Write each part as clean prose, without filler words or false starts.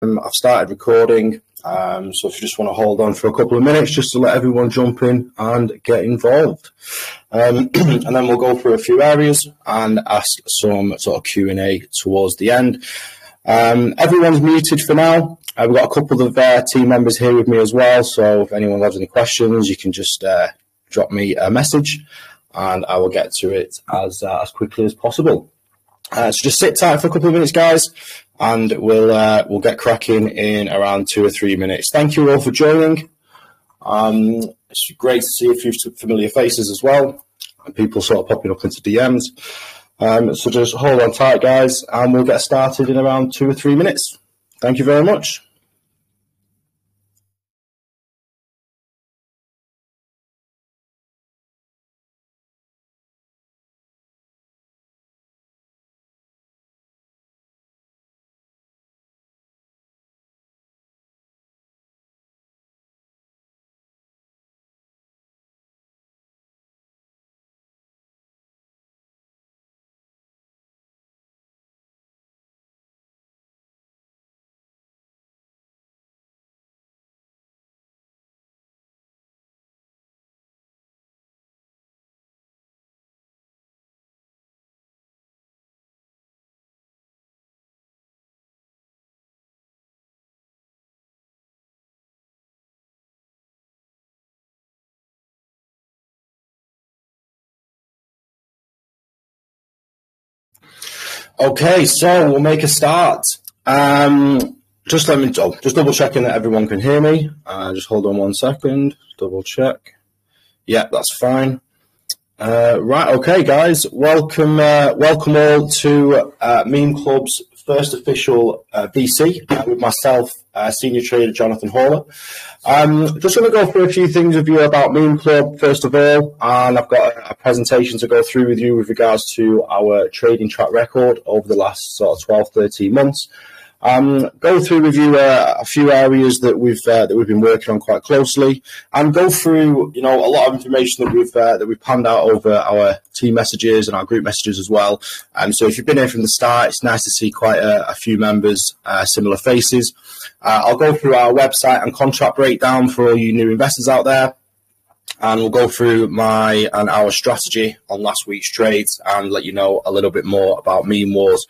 I've started recording, so if you just want to hold on for a couple of minutes just to let everyone jump in and get involved. And then we'll go through a few areas and ask some sort of Q&A towards the end. Everyone's muted for now. We've got a couple of team members here with me as well, so if anyone has any questions, you can just drop me a message and I will get to it as quickly as possible. So just sit tight for a couple of minutes, guys, and we'll get cracking in around 2 or 3 minutes. Thank you all for joining. It's great to see a few familiar faces as well, and people sort of popping up into DMs. So just hold on tight, guys, and we'll get started in around 2 or 3 minutes. Thank you very much. Okay, so we'll make a start. Just double checking that everyone can hear me. Just hold on 1 second. Double check. Yeah, that's fine. Right, okay, guys. Welcome all to Meme Club's first official VC with myself, senior trader Jonathan Haller. Just going to go through a few things with you about Meme Club first of all, and I've got a presentation to go through with you with regards to our trading track record over the last sort of 12, 13 months. Go through with you a few areas that we've been working on quite closely, and go through a lot of information that we've panned out over our team messages and our group messages as well. So if you've been here from the start, it's nice to see quite a few members, similar faces. I'll go through our website and contract breakdown for all you new investors out there. And we'll go through our strategy on last week's trades and let you know a little bit more about Meme Wars,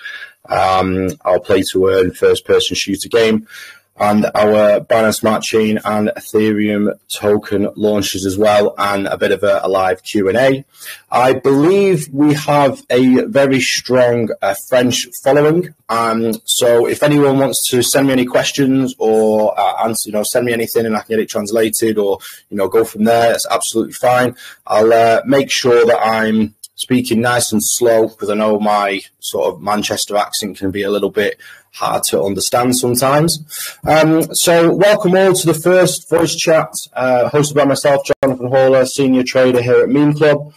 our play to earn first person shooter game, and our Binance Smart Chain and Ethereum token launches as well, and a bit of a live Q&A. I believe we have a very strong French following, so if anyone wants to send me any questions or send me anything and I can get it translated, or go from there, that's absolutely fine. I'll make sure that I'm speaking nice and slow, because I know my sort of Manchester accent can be a little bit hard to understand sometimes. So welcome all to the first voice chat, hosted by myself, Jonathan Haller, senior trader here at Meme Club.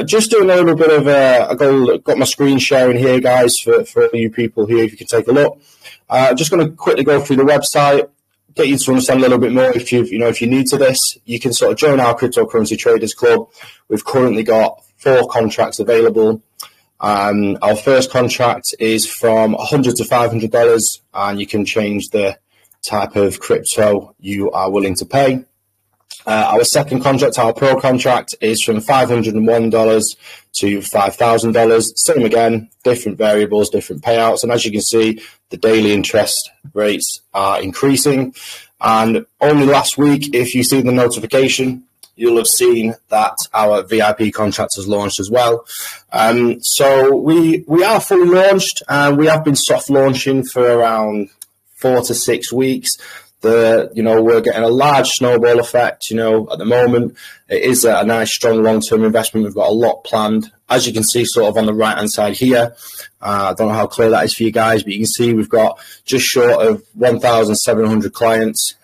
Just doing a little bit of got my screen sharing here, guys, for you people here, if you can take a look. Just going to quickly go through the website, get you to understand a little bit more. If you're new to this, you can sort of join our cryptocurrency traders club. We've currently got 4 contracts available. Our first contract is from $100 to $500, and you can change the type of crypto you are willing to pay. Our second contract, our pro contract, is from $501 to $5,000. Same again, different variables, different payouts. And as you can see, the daily interest rates are increasing. And only last week, if you see the notification, you'll have seen that our VIP contract has launched as well. So we are fully launched, and we have been soft launching for around 4 to 6 weeks. We're getting a large snowball effect. At the moment, it is a nice, strong, long-term investment. We've got a lot planned. As you can see, sort of on the right-hand side here, I don't know how clear that is for you guys, but you can see we've got just short of 1,700 clients.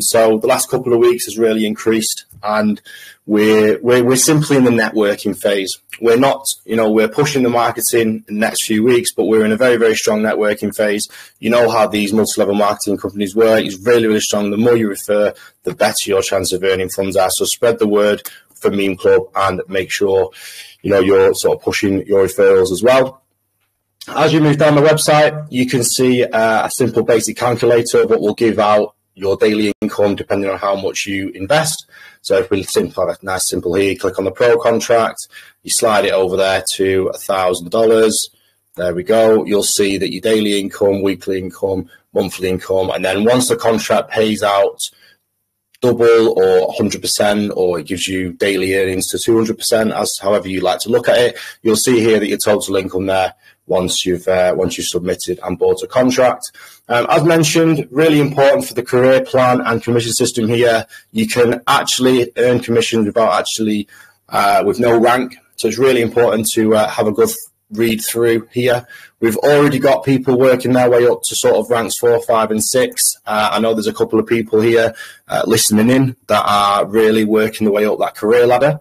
So the last couple of weeks has really increased, and we're simply in the networking phase. We're not, we're pushing the marketing in the next few weeks, but we're in a very, very strong networking phase. You know how these multi-level marketing companies work. It's really, really strong. The more you refer, the better your chance of earning funds are. So spread the word for Meme Club and make sure, you're sort of pushing your referrals as well. As you move down the website, you can see a simple basic calculator of what will give out your daily income depending on how much you invest. So if we have a nice simple here, you click on the pro contract, you slide it over there to $1,000. There we go. You'll see that your daily income, weekly income, monthly income, and then once the contract pays out double or 100%, or it gives you daily earnings to 200%, as however you like to look at it, you'll see here that your total income there once you've submitted and bought a contract. As mentioned, really important for the career plan and commission system here. You can actually earn commissions without with no rank. So it's really important to have a good read through here. We've already got people working their way up to sort of ranks 4, 5, and 6. I know there's a couple of people here listening in that are really working their way up that career ladder.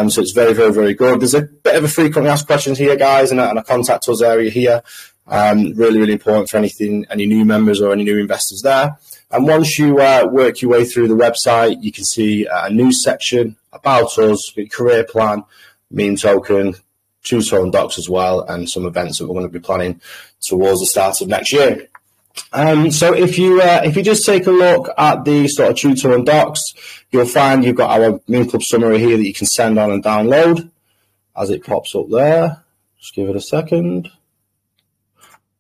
So it's very, very, very good. There's a bit of a frequently asked questions here, guys, and a contact us area here. Really, really important for any new members or any new investors there. And once you work your way through the website, you can see a news section about us, career plan, meme token, two-tone docs as well, and some events that we're going to be planning towards the start of next year. So if you just take a look at the sort of two-tone docs, you'll find you've got our Meme Club summary here that you can send on and download as it pops up there. Just give it a second.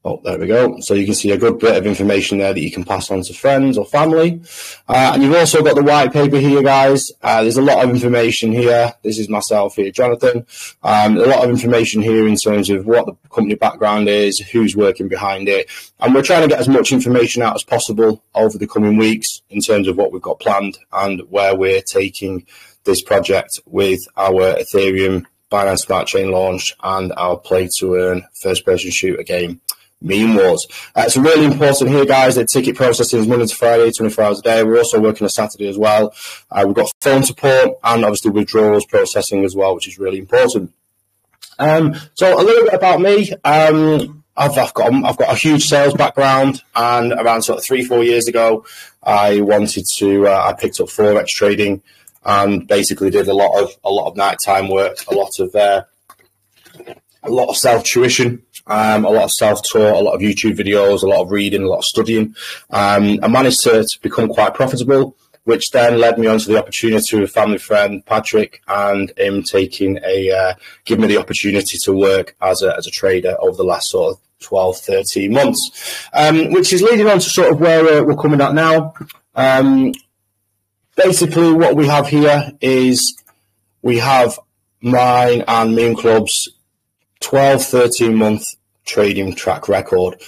Oh, there we go. So you can see a good bit of information there that you can pass on to friends or family. And you've also got the white paper here, guys. There's a lot of information here. This is myself here, Jonathan. A lot of information here in terms of what the company background is, who's working behind it. And we're trying to get as much information out as possible over the coming weeks in terms of what we've got planned and where we're taking this project with our Ethereum Binance Smart Chain launch and our play to earn first person shooter game, Meme Wars. It's really important here, guys, that ticket processing is Monday to Friday, 24 hours a day. We're also working on Saturday as well. We've got phone support and obviously withdrawals processing as well, which is really important. So a little bit about me. I've got a huge sales background, and around sort of 3-4 years ago, I picked up Forex trading and basically did a lot of nighttime work, a lot of self-tuition, a lot of self-taught, a lot of YouTube videos, a lot of reading, a lot of studying. I managed to become quite profitable, which then led me on to the opportunity with a family friend, Patrick, and him giving me the opportunity to work as a trader over the last sort of 12, 13 months, which is leading on to sort of where we're coming at now. Basically, what we have here is we have mine and Meme Club's 12, 13-month trading track record.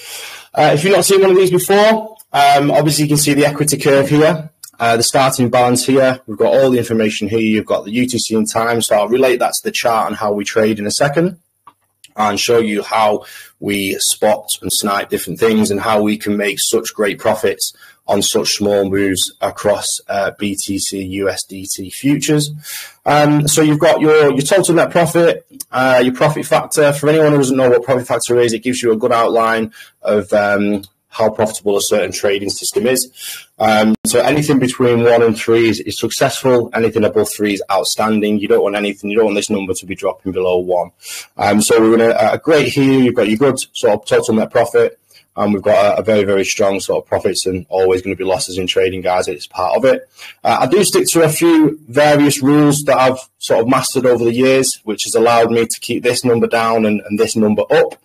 If you've not seen one of these before, obviously you can see the equity curve here, the starting balance here. We've got all the information here. You've got the UTC and time, so I'll relate that to the chart and how we trade in a second and show you how we spot and snipe different things and how we can make such great profits on such small moves across BTC USDT futures. So you've got your total net profit, your profit factor. For anyone who doesn't know what profit factor is, it gives you a good outline of how profitable a certain trading system is. So anything between 1 and 3 is successful. Anything above 3 is outstanding. You don't want this number to be dropping below 1. So we're in a great here. You've got your good sort of total net profit. And we've got a very, very strong sort of profits, and always going to be losses in trading, guys. It's part of it. I do stick to a few various rules that I've sort of mastered over the years, which has allowed me to keep this number down and this number up.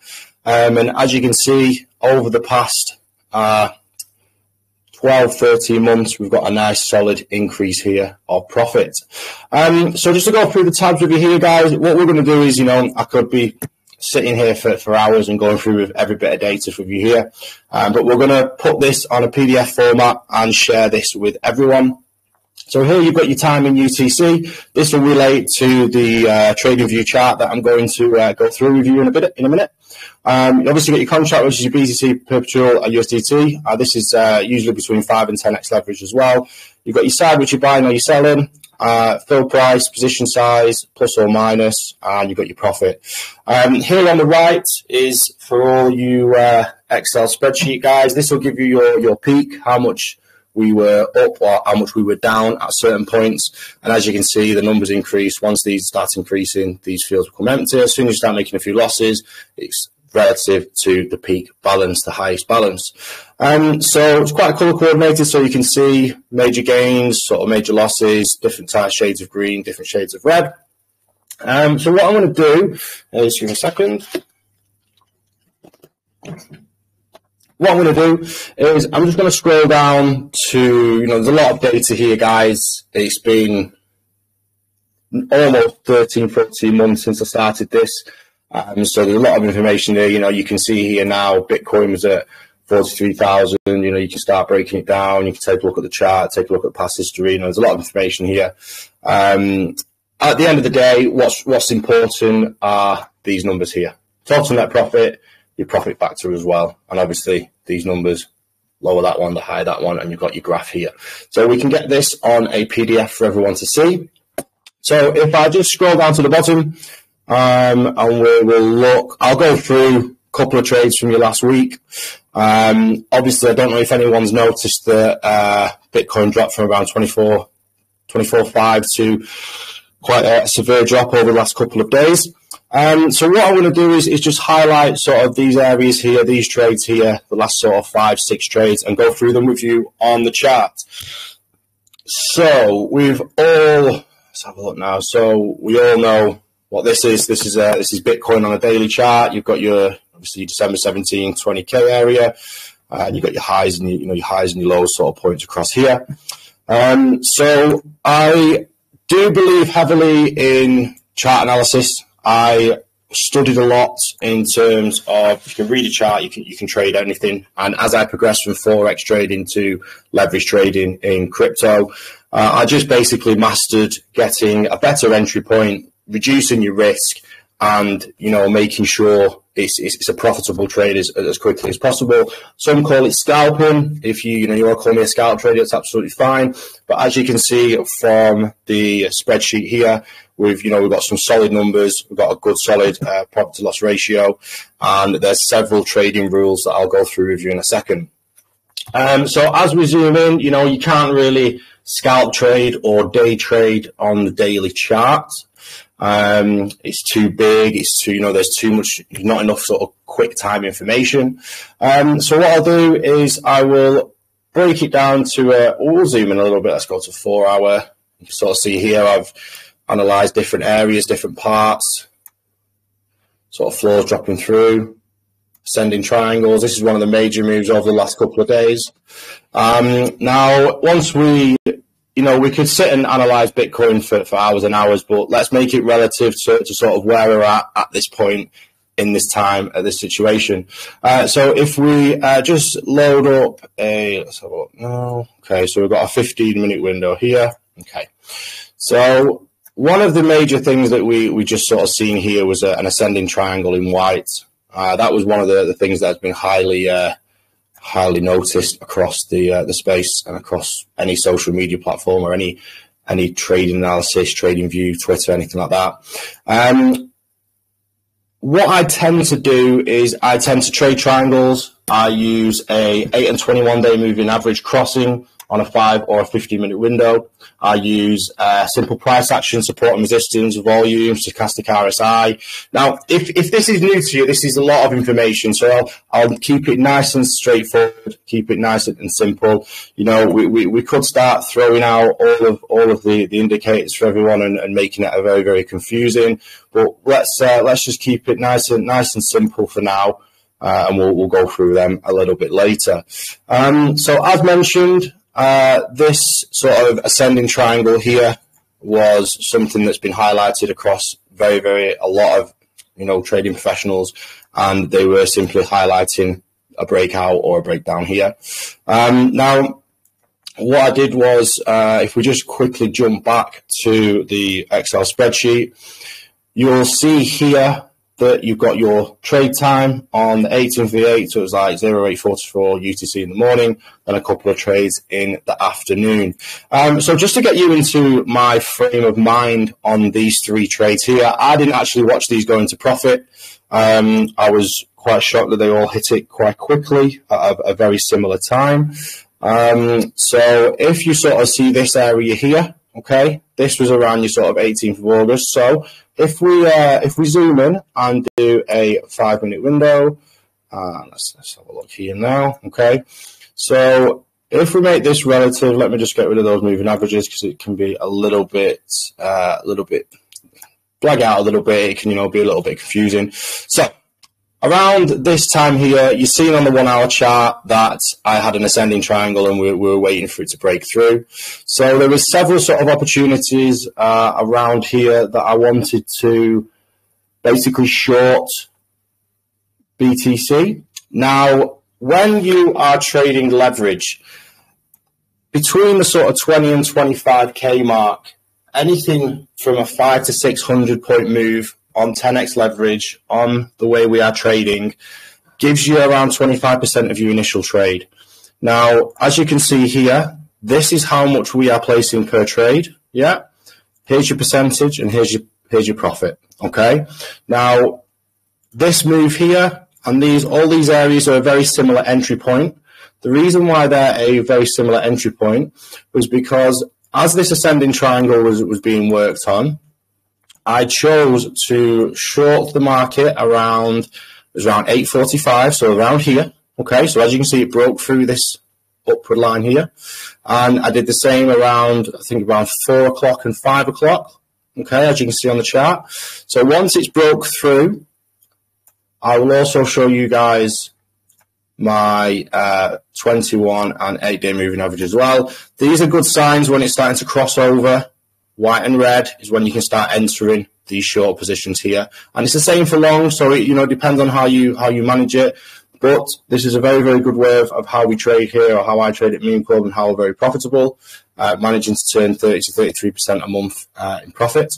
And as you can see, over the past 12, 13 months, we've got a nice solid increase here of profit. So just to go through the tabs with you here, guys, what we're going to do is, I could be sitting here for hours and going through with every bit of data with you here. But we're going to put this on a PDF format and share this with everyone. So here you've got your time in UTC. This will relate to the TradingView chart that I'm going to go through with you in a minute. You obviously got your contract, which is your BTC, Perpetual, and USDT. This is usually between 5 and 10x leverage as well. You've got your side, which you're buying or you're selling. Fill price, position size, plus or minus, and you've got your profit. Here on the right is for all you Excel spreadsheet guys. This will give you your peak, how much we were up or how much we were down at certain points. And as you can see, the numbers increase. Once these start increasing, these fields will come empty. As soon as you start making a few losses, it's relative to the peak balance, the highest balance. So it's quite color coordinated, so you can see major gains, sort of major losses, different types, shades of green, different shades of red. So what I'm going to do is, give me a second. What I'm going to do is I'm just going to scroll down to, there's a lot of data here, guys. It's been almost 13, 14 months since I started this. So there's a lot of information there. You can see here now Bitcoin was at 43,000. You can start breaking it down. You can take a look at the chart, take a look at past history. There's a lot of information here. At the end of the day, what's important are these numbers here. Total net profit, your profit factor as well. And obviously these numbers, lower that one, the higher that one, and you've got your graph here. So we can get this on a PDF for everyone to see. So if I just scroll down to the bottom, and we will look, I'll go through a couple of trades from your last week. Obviously, I don't know if anyone's noticed that Bitcoin dropped from around 24.5 to quite a severe drop over the last couple of days. So what I'm going to do is just highlight sort of these areas here, these trades here, the last sort of 5-6 trades, and go through them with you on the chart. So let's have a look now. So we all know what this is. This is Bitcoin on a daily chart. You've got your obviously December 17, 20K area, and you've got your highs and your highs and your lows sort of points across here. So I do believe heavily in chart analysis. I studied a lot in terms of, you can read a chart, you can trade anything. And as I progressed from Forex trading to leverage trading in crypto, I just basically mastered getting a better entry point, reducing your risk, and making sure it's a profitable trade as quickly as possible. Some call it scalping. If you want to call me a scalp trader, it's absolutely fine. But as you can see from the spreadsheet here, we've got some solid numbers. We've got a good solid profit to loss ratio, and there's several trading rules that I'll go through with you in a second. So as we zoom in, you can't really scalp trade or day trade on the daily chart. It's too big. It's too, there's too much, not enough sort of quick time information. So what I'll do is I will break it down to, we'll zoom in a little bit. Let's go to 4 hour. You can sort of see here, I've analyzed different areas, different parts, sort of floors dropping through, ascending triangles. This is one of the major moves over the last couple of days. Now, once we could sit and analyze Bitcoin for hours and hours, but let's make it relative to sort of where we're at this point in this time, at this situation. So if we just load up let's have a look now. Okay, so we've got a 15-minute window here. Okay, so one of the major things that we just sort of seen here was an ascending triangle in white. That was one of the things that has been highly noticed across the space and across any social media platform or any trading analysis, trading view, Twitter, anything like that. What I tend to do is I tend to trade triangles. I use a 8 and 21 day moving average crossing on a 5 or a 15-minute window. I use simple price action, support and resistance, volume, stochastic RSI. Now, if this is new to you, this is a lot of information, so I'll keep it nice and straightforward, keep it nice and simple. We could start throwing out all of the indicators for everyone and making it a very, very confusing. But let's just keep it nice and simple for now, and we'll go through them a little bit later. So as mentioned, this sort of ascending triangle here was something that's been highlighted across a lot of trading professionals, and they were simply highlighting a breakout or a breakdown here. Now, what I did was, if we just quickly jump back to the Excel spreadsheet, you'll see here that you've got your trade time on the 18th of the 8th, so it was like 0844 UTC in the morning, and a couple of trades in the afternoon. So just to get you into my frame of mind on these 3 trades here, I didn't actually watch these go into profit. I was quite shocked that they all hit it quite quickly at a very similar time. So if you sort of see this area here, okay, this was around your sort of 18th of August. So if we zoom in and do a 5-minute window, let's have a look here now. Okay, so if we make this relative, let me just get rid of those moving averages because it can be a little bit blag out a little bit. It can be a little bit confusing. So around this time here, you're seeing on the 1 hour chart that I had an ascending triangle and we were waiting for it to break through. So there was several sort of opportunities around here that I wanted to basically short BTC. Now, when you are trading leverage, between the sort of 20 and 25k mark, anything from a 500 to 600 point move on 10x leverage on the way we are trading gives you around 25% of your initial trade. Now, as you can see here, this is how much we are placing per trade. Yeah. Here's your percentage and here's your profit. Okay. Now, this move here and all these areas are a very similar entry point. The reason why they're a very similar entry point was because as this ascending triangle was being worked on, I chose to short the market around 8:45, so around here. Okay, so as you can see, it broke through this upward line here, and I did the same around 4 o'clock and 5 o'clock. Okay, as you can see on the chart. So once it's broke through, I will also show you guys my 21 and 8-day moving average as well. These are good signs when it's starting to cross over. White and red is when you can start entering these short positions here, and it's the same for long. So it depends on how you manage it. But this is a very, very good way of how we trade here, or how I trade at Meme Club, and how we're very profitable, managing to turn 30 to 33% a month in profit.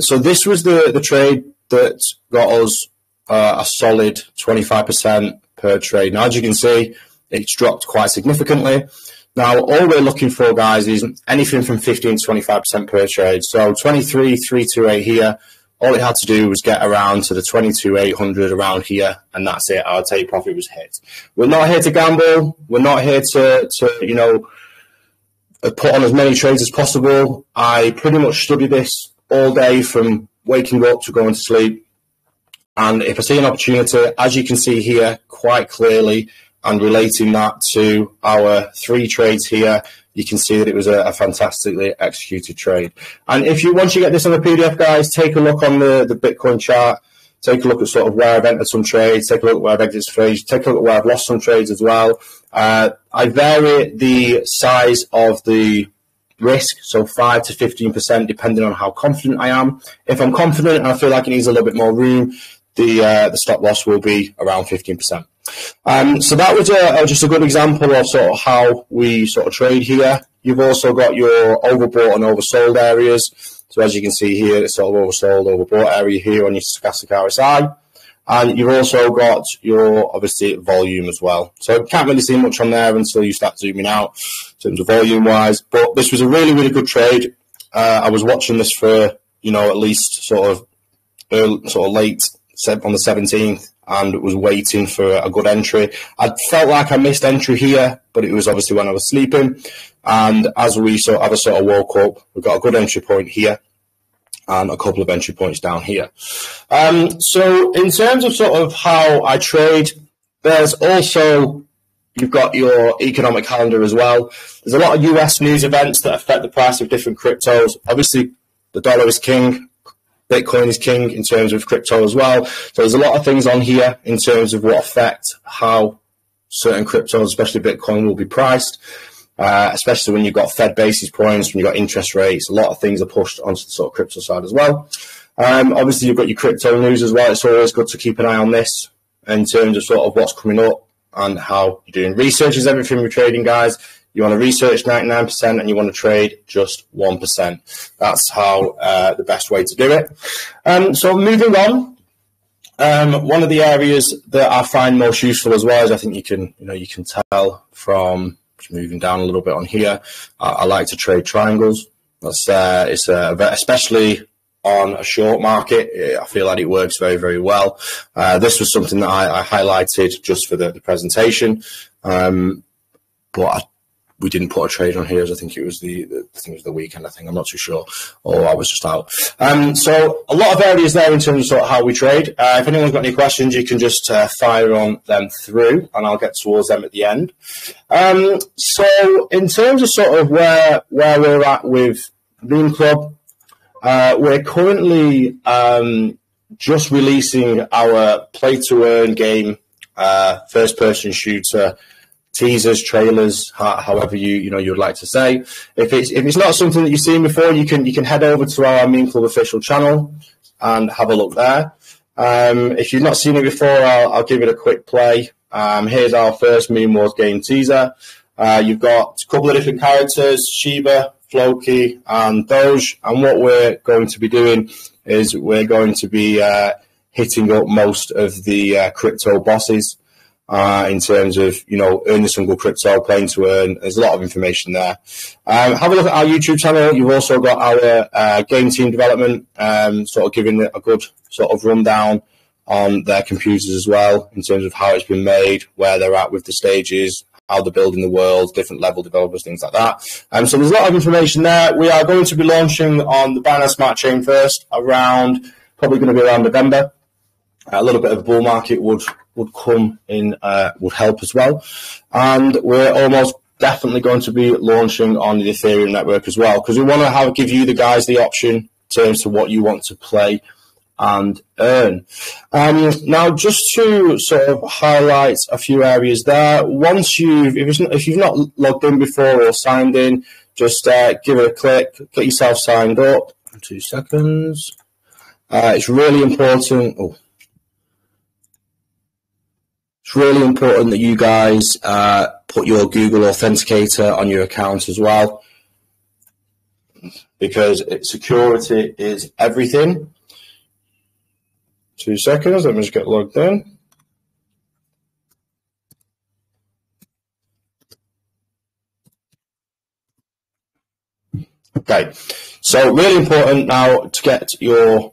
So this was the trade that got us a solid 25% per trade. Now, as you can see, it's dropped quite significantly. Now, all we're looking for, guys, is anything from 15 to 25% per trade. So 23,328 here. All it had to do was get around to the 22,800 around here, and that's it. Our take profit was hit. We're not here to gamble. We're not here to put on as many trades as possible. I pretty much study this all day from waking up to going to sleep. And if I see an opportunity, as you can see here quite clearly, and relating that to our 3 trades here, you can see that it was a fantastically executed trade. And once you get this on the PDF, guys, take a look on the Bitcoin chart. Take a look at sort of where I've entered some trades. Take a look at where I've exited trades. Take a look at where I've lost some trades as well. I vary the size of the risk, so 5 to 15%, depending on how confident I am. If I'm confident and I feel like it needs a little bit more room, the stop loss will be around 15%. So that was just a good example of sort of how we sort of trade here. You've also got your overbought and oversold areas. So as you can see here, it's sort of oversold, overbought area here on your stochastic RSI. And you've also got your, obviously, volume as well. So you can't really see much on there until you start zooming out in terms of volume-wise. But this was a really, really good trade. I was watching this for, at least sort of late on the 17th. And was waiting for a good entry. I felt like I missed entry here, but it was obviously when I was sleeping. And as we sort of woke up, we've got a good entry point here and a couple of entry points down here. So in terms of sort of how I trade, there's also, you've got your economic calendar as well. There's a lot of US news events that affect the price of different cryptos. Obviously, the dollar is king. Bitcoin is king in terms of crypto as well. So there's a lot of things on here in terms of what affect how certain cryptos, especially Bitcoin, will be priced, especially when you've got Fed basis points, when you've got interest rates. A lot of things are pushed onto the sort of crypto side as well. Obviously, you've got your crypto news as well. It's always good to keep an eye on this in terms of sort of what's coming up and how you're doing. Research is everything with trading, guys. You want to research 99% and you want to trade just 1%. That's how the best way to do it. So moving on, one of the areas that I find most useful as well is I think you can tell from moving down a little bit on here. I like to trade triangles. Especially on a short market. I feel like it works very, very well. This was something that I highlighted just for the presentation, but we didn't put a trade on here, as I think it was the weekend. I'm not too sure, or I was just out. So a lot of areas there in terms of sort of how we trade. If anyone's got any questions, you can just fire on them through, and I'll get towards them at the end. So in terms of sort of where we're at with Meme Club, we're currently just releasing our play-to-earn game, first-person shooter, teasers, trailers, however you would like to say. If it's not something that you've seen before, you can head over to our Meme Club official channel and have a look there. If you've not seen it before, I'll give it a quick play. Here's our first Meme Wars game teaser. You've got a couple of different characters, Shiba, Floki, and Doge. And what we're going to be doing is we're going to be hitting up most of the crypto bosses. In terms of, earning some good crypto, playing to earn. There's a lot of information there. Have a look at our YouTube channel. You've also got our game team development, sort of giving it a good sort of rundown on their computers as well, in terms of how it's been made, where they're at with the stages, how they're building the world, different level developers, things like that. So there's a lot of information there. We are going to be launching on the Binance Smart Chain first, probably going to be around November. A little bit of a bull market would come in, would help as well. And we're almost definitely going to be launching on the Ethereum network as well, because we want to give you the guys the option in terms of what you want to play and earn. Now, just to sort of highlight a few areas there, if you've not logged in before or signed in, just give it a click, get yourself signed up. 2 seconds. It's really important. It's really important that you guys put your Google Authenticator on your account as well, because security is everything. 2 seconds, let me just get logged in. Okay, so really important now to get your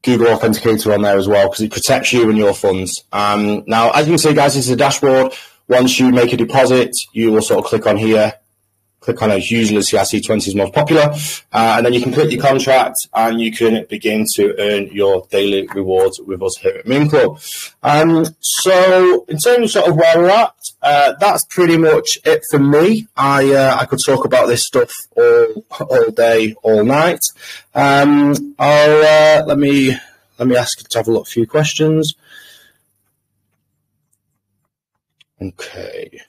Google Authenticator on there as well, because it protects you and your funds. Now, as you can see, guys, this is a dashboard. Once you make a deposit, you will sort of click on here. Click on it. Usually CRC20 is most popular. And then you can click your contract and you can begin to earn your daily rewards with us here at Meme Club. So in terms of sort of where we're at, that's pretty much it for me. I could talk about this stuff all day, all night. Let me ask to have a look at a few questions. Okay.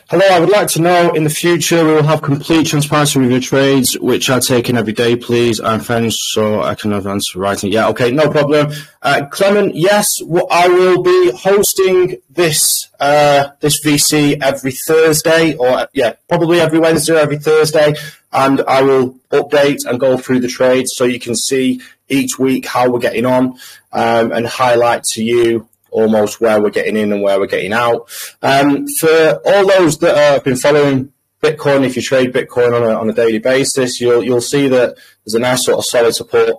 Hello, I would like to know, in the future, we will have complete transparency with your trades, which are taken every day, please. I'm friends, so I can advance writing. Yeah, okay, no problem. Clement, yes, I will be hosting this VC every Thursday, or probably every Wednesday or every Thursday, and I will update and go through the trades so you can see each week how we're getting on, and highlight to you almost where we're getting in and where we're getting out. For all those that have been following Bitcoin, if you trade Bitcoin on a daily basis, you'll see that there's a nice sort of solid support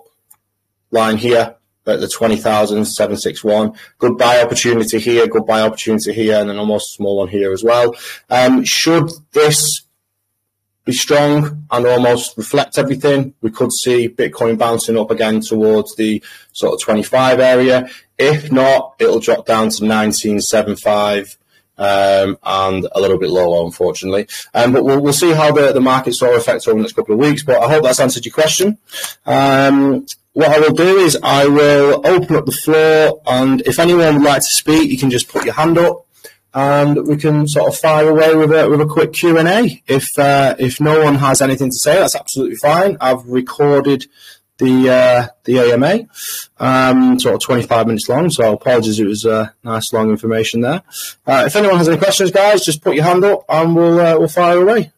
line here at the 20,761. Good buy opportunity here, good buy opportunity here, and then almost a small one here as well. Should this be strong and almost reflect everything, we could see Bitcoin bouncing up again towards the sort of 25 area. If not, it'll drop down to 19.75 and a little bit lower, unfortunately. But we'll see how the market sort of affects over the next couple of weeks. But I hope that's answered your question. What I will do is I will open up the floor, and if anyone would like to speak, you can just put your hand up, and we can sort of fire away with a quick Q&A. If no one has anything to say, that's absolutely fine. I've recorded the AMA, sort of 25 minutes long, so apologies, it was nice long information there. If anyone has any questions, guys, just put your hand up and we'll fire away.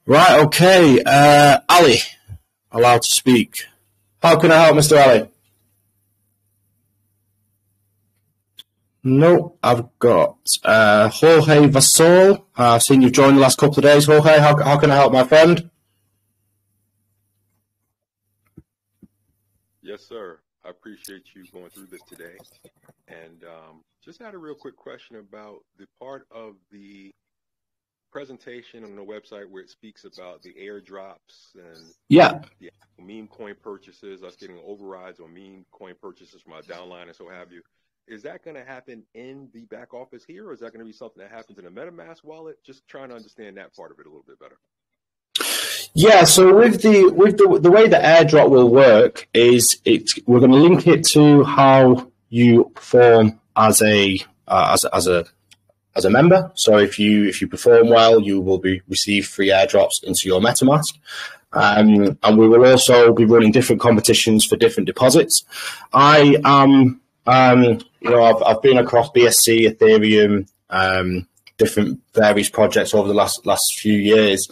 Right, okay, Ali, allowed to speak. How can I help, Mr. Ali? No, I've got Jorge Vasol. I've seen you've joined the last couple of days. Jorge, how can I help my friend? Yes, sir. I appreciate you going through this today. And just had a real quick question about the part of the presentation on the website where it speaks about the airdrops and the meme coin purchases, us getting overrides on meme coin purchases from our downline and so have you. Is that going to happen in the back office here, or is that going to be something that happens in a MetaMask wallet? Just trying to understand that part of it a little bit better. Yeah, so with the way the airdrop will work is we're going to link it to how you perform as a member. So if you perform well, you will receive free airdrops into your MetaMask. And we will also be running different competitions for different deposits. I am, I've been across BSC, Ethereum, different various projects over the last few years,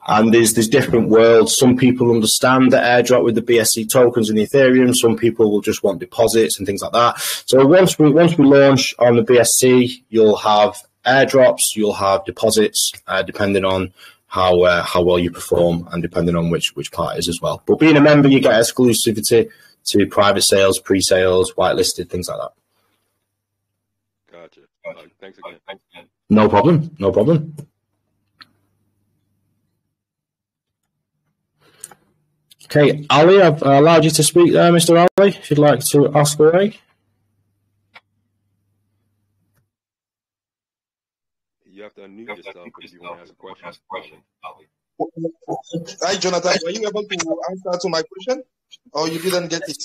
and there's different worlds. Some people understand the airdrop with the BSC tokens and the Ethereum. Some people will just want deposits and things like that. So once we launch on the BSC, you'll have airdrops, you'll have deposits, depending on how well you perform and depending on which parties as well. But being a member, you get exclusivity to private sales, pre-sales, whitelisted, things like that. Gotcha. Thanks again. No problem. No problem. Okay, Ali, I've allowed you to speak there, Mr. Ali, if you'd like to ask away. You have to unmute yourself if you want to ask a question. Hi, Jonathan. Were you able to answer to my question, or you didn't get it?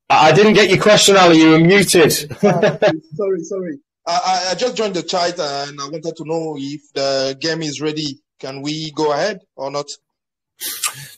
I didn't get your question, Ali. You were muted. Sorry. I just joined the chat, and I wanted to know if the game is ready. Can we go ahead or not?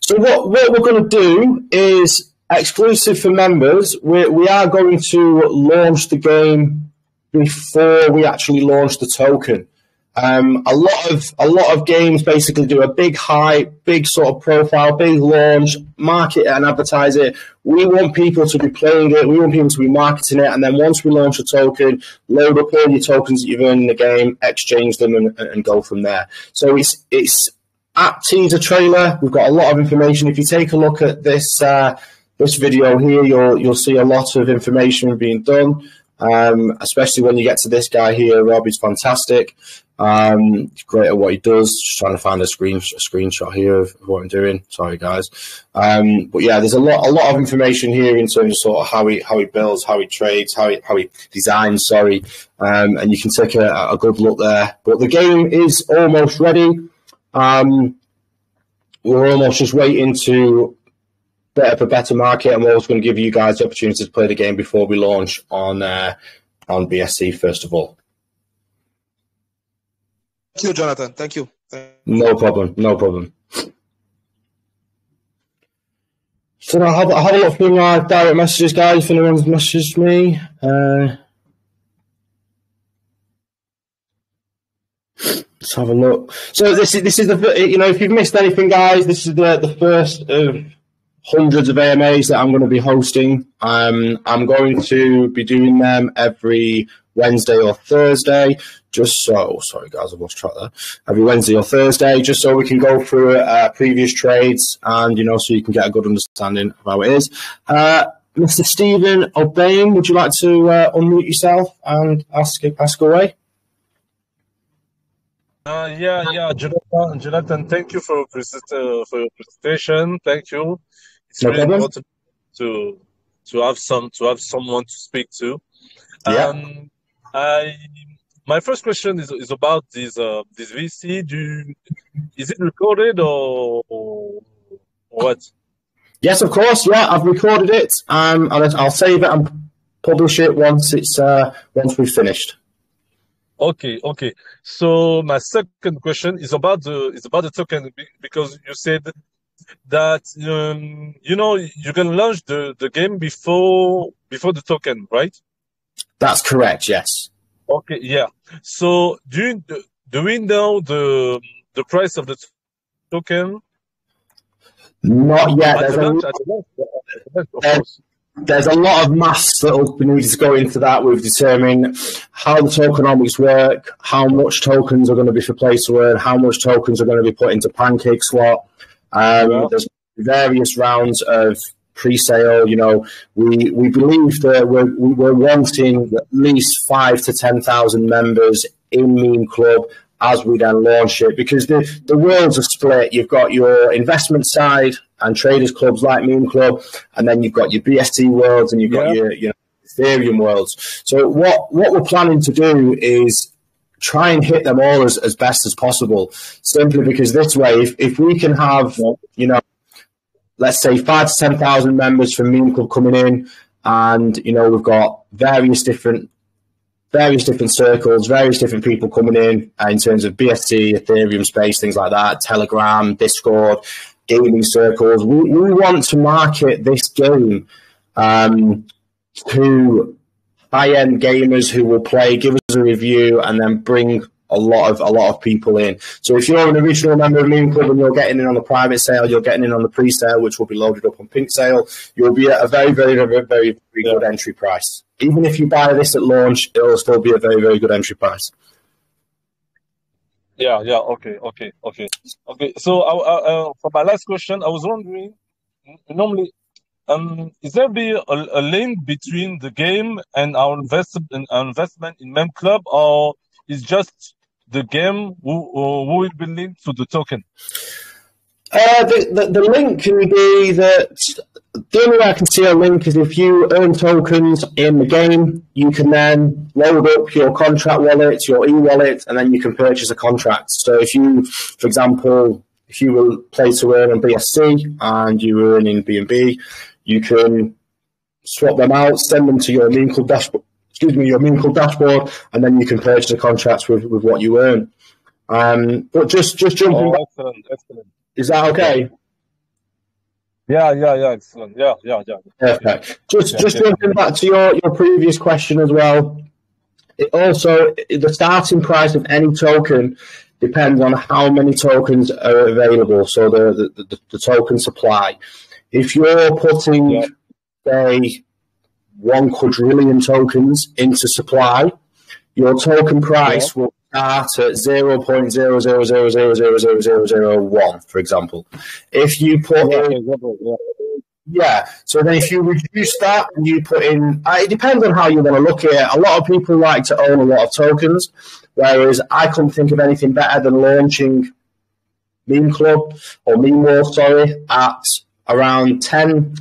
So what we're going to do is exclusive for members. We are going to launch the game before we actually launch the token. A lot of games basically do a big hype, big sort of profile, big launch, market it and advertise it. We want people to be playing it. We want people to be marketing it. And then once we launch a token, load up all your tokens that you've earned in the game, exchange them and go from there. So it's at teaser trailer. We've got a lot of information. If you take a look at this video here, you'll see a lot of information being done. Especially when you get to this guy here, Rob, he's fantastic. He's great at what he does. Just trying to find a screenshot here of what I'm doing. Sorry, guys. But yeah, there's a lot of information here in terms of sort of how he builds, how he trades, how he designs. Sorry, and you can take a good look there. But the game is almost ready. We're almost just waiting to a better market, and we're also going to give you guys the opportunity to play the game before we launch on BSC first of all. Thank you, Jonathan. Thank you. No problem. So I'll have a look through my direct messages, guys. If anyone's messaged me, let's have a look. So this is the if you've missed anything, guys, this is the first of hundreds of AMAs that I'm going to be hosting. I'm going to be doing them every Wednesday or Thursday, sorry guys, I've lost track there. Every Wednesday or Thursday, just so we can go through previous trades and, so you can get a good understanding of how it is. Mr. Stephen O'Bain, would you like to unmute yourself and ask away? Yeah, Jonathan, thank you for your presentation. Thank you. It's really important to have someone to speak to. Yeah. My first question is about this VC. Is it recorded or what? Yes, of course. Yeah, I've recorded it. And I'll save it and publish it once we've finished. Okay. So my second question is about the token, because you said that you can launch the game before the token, right? That's correct. Yes. Okay. Yeah. So do we know the price of the token? Not yet. there's a lot of maths that will be needed to go into that. We've determined how the tokenomics work, how much tokens are going to be for play to earn, how much tokens are going to be put into PancakeSwap. There's various rounds of pre-sale. You know, we believe that we're wanting at least 5,000 to 10,000 members in Meme Club as we then launch it, because the worlds are split. You've got your investment side and traders clubs like Meme Club, and then you've got your BST worlds and you've got your Ethereum worlds. So what we're planning to do is try and hit them all as best as possible, simply because this way, if we can have, you know, let's say 5,000 to 10,000 members from Meme Club coming in, and, you know, we've got various different circles, various different people coming in terms of BST, Ethereum space, things like that, Telegram, Discord, gaming circles. We want to market this game to high-end gamers who will play, give us a review, and then bring a lot of people in. So if you're an original member of Meme Club and you're getting in on the private sale, you're getting in on the pre-sale, which will be loaded up on Pink Sale, you'll be at a very, very, very, very good entry price. Even if you buy this at launch, it'll still be a very, very good entry price. Okay. So for my last question, I was wondering, normally, is there a link between the game and our investment in Meme Club, or is just the game who will be linked to the token? The link can be that the only way I can see a link is if you earn tokens in the game, you can then load up your contract wallet, your e-wallet, and then you can purchase a contract. So if you, for example, if you will play to earn on BSC and you earn in BNB, you can swap them out, send them to your Meme Club dashboard. Your Meme Club dashboard, and then you can purchase the contracts with what you earn. But just jumping back. Excellent. Is that okay? Yeah, excellent. Yeah. Perfect. Just jumping back to your previous question as well. The starting price of any token depends on how many tokens are available. So the token supply. If you're putting, say, 1 quadrillion tokens into supply, your token price will start at 0.000000001, for example. If you put so then if you reduce that and you put in, it depends on how you want to look at it. A lot of people like to own a lot of tokens, whereas I couldn't think of anything better than launching Meme Club or Meme World, at around 10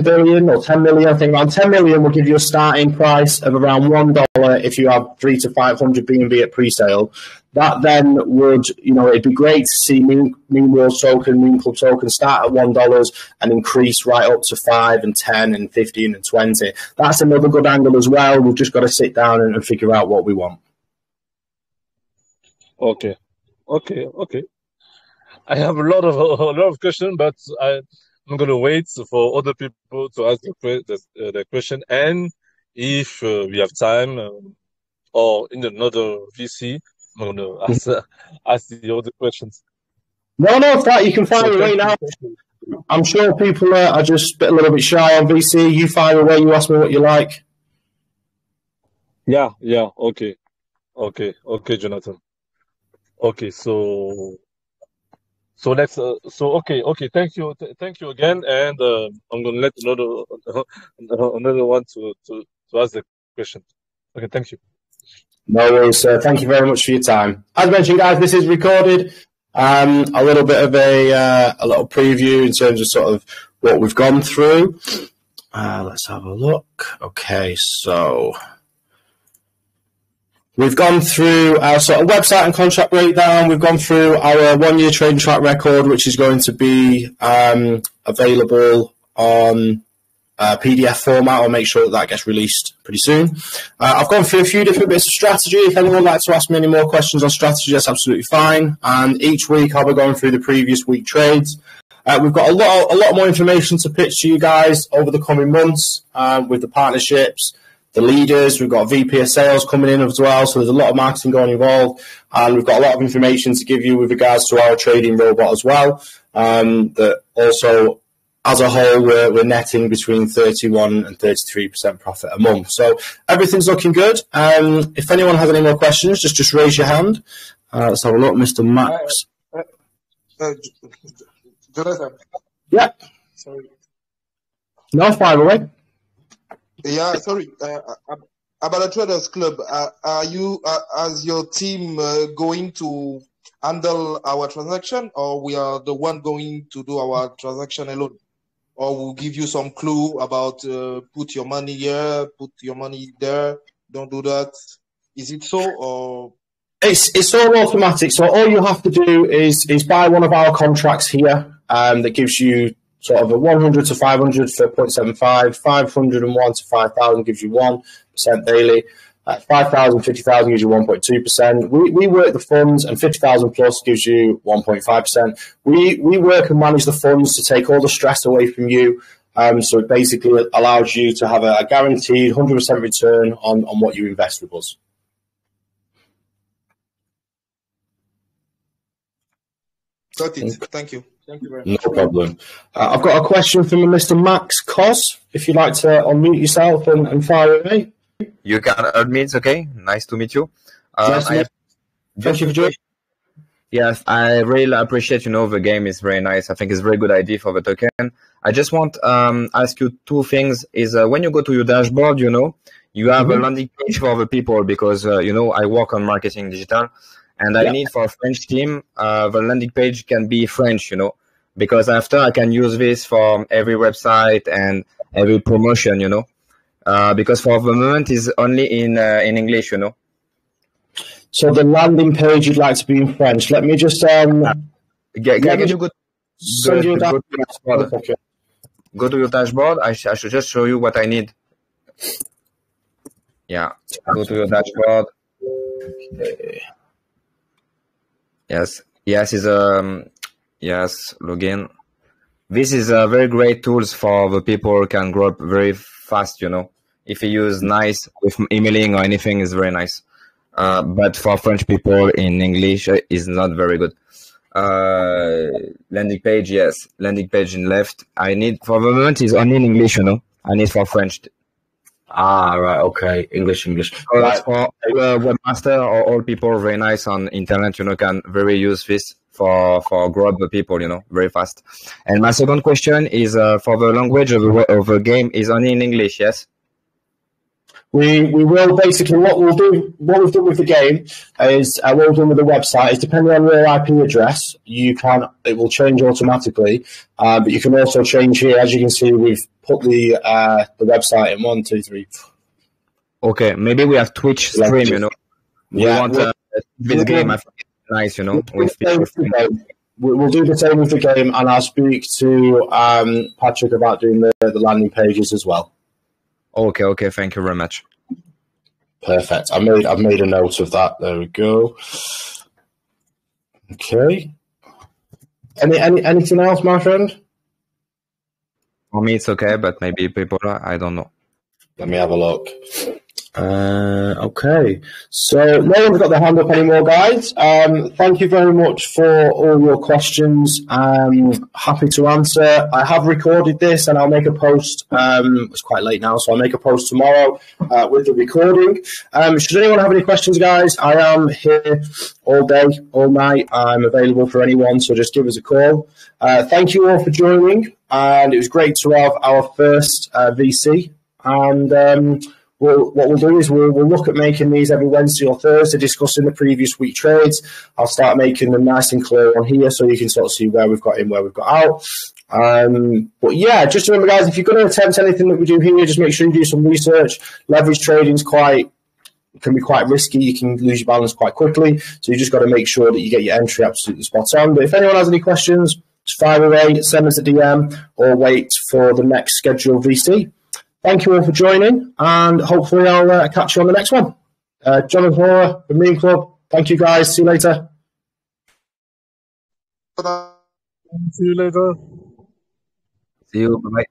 billion or 10 million. I think around 10 million will give you a starting price of around $1 if you have 300 to 500 BNB at pre-sale. That then would, it'd be great to see Meme World token, Meme Club token start at $1 and increase right up to 5 and 10 and 15 and 20. That's another good angle as well. We've just got to sit down and figure out what we want. Okay. I have a lot of questions, but I'm going to wait for other people to ask the question. And if we have time or in another VC, I'm going to ask the other questions. No, you can fire away now. I'm sure people are just a little bit shy on VC. You fire away, you ask me what you like. Yeah. Okay, Jonathan. Okay, so let's. Okay. Thank you again, and I'm gonna let another one to ask the question. Okay, thank you. No worries, sir. Thank you very much for your time. As mentioned, guys, this is recorded. A little bit of a little preview in terms of sort of what we've gone through. Let's have a look. Okay, so we've gone through our sort of website and contract breakdown. We've gone through our 1-year trading track record, which is going to be available on PDF format. I'll make sure that gets released pretty soon. I've gone through a few different bits of strategy. If anyone would like to ask me any more questions on strategy, that's absolutely fine. And each week I'll be going through the previous week trades. We've got a lot more information to pitch to you guys over the coming months with the partnerships, the leaders. We've got VP of sales coming in as well, so there's a lot of marketing going involved, and we've got a lot of information to give you with regards to our trading robot as well, that also as a whole, we're netting between 31 and 33% profit a month. So everything's looking good. If anyone has any more questions, just raise your hand. Let's have a look, Mr. Max. Jonathan. Yeah. Sorry. No, fire away. Yeah, sorry. About the Traders Club, are you, as your team, going to handle our transaction, or we are the one going to do our transaction alone? Or we'll give you some clue about put your money here, put your money there, don't do that. Is it so, or? It's all automatic. So all you have to do is buy one of our contracts here that gives you sort of a 100 to 500 for 0.75, 501 to 5,000 gives you 1% daily, 5,000, 50,000 gives you 1.2%. We work the funds, and 50,000 plus gives you 1.5%. We work and manage the funds to take all the stress away from you. So it basically allows you to have a guaranteed 100% return on what you invest with us. Got it. Thank you. Thank you very No much. problem. I've got a question from Mr. Max Cos. If you'd like to unmute yourself and fire away. You can admit, okay? Nice to meet you. Nice to meet you. Thank you for joining. Yes, I really appreciate, the game is very nice. I think it's a very good idea for the token. I just want to ask you two things. Is when you go to your dashboard, you have a landing page for the people because, I work on marketing digital. And I need for a French team, the landing page can be French, because after I can use this for every website and every promotion, because for the moment is only in English, So the landing page you'd like to be in French. Let me just Can you go to your dashboard? I should just show you what I need. Yeah, go to your dashboard. Okay. Yes, login. This is a very great tools for the people who can grow up very fast, If you use nice with emailing or anything is very nice. But for French people in English is not very good. Landing page, yes. Landing page in left. I need for the moment is only in English, I need for French. Right, okay. English. Right. For webmaster or all people very nice on internet, can very use this for grow up the people, very fast. And my second question is for the language of the game is only in English, yes? We will basically what we've done with the game is what we've done with the website is depending on your IP address, it will change automatically. But you can also change here, as you can see, we've put the website in 1, 2, 3. Okay, maybe we have Twitch stream, We want this game. I think it's nice, We'll do the same with the game, and I'll speak to Patrick about doing the landing pages as well. Okay. Thank you very much. Perfect. I've made a note of that. There we go. Okay. Anything else, my friend? For me, it's okay, but maybe people, I don't know. Let me have a look. Okay, so no one's got their hand up anymore, guys. Thank you very much for all your questions. Happy to answer. I have recorded this and I'll make a post. It's quite late now, so I'll make a post tomorrow with the recording. Should anyone have any questions, guys, I am here all day, all night. I'm available for anyone, so just give us a call. Thank you all for joining, and it was great to have our first VC. And what we'll do is we'll look at making these every Wednesday or Thursday, discussing the previous week trades. I'll start making them nice and clear on here so you can sort of see where we've got in, where we've got out. But yeah, just remember, guys, if you're going to attempt anything that we do here, just make sure you do some research. Leverage trading can be quite risky. You can lose your balance quite quickly. So you just got to make sure that you get your entry absolutely spot on. But if anyone has any questions, just fire away, send us a DM, or wait for the next scheduled VC. Thank you all for joining, and hopefully I'll catch you on the next one. Jonathan Hora, the Meme Club. Thank you, guys. See you later. Bye-bye. See you later. See you. Bye-bye.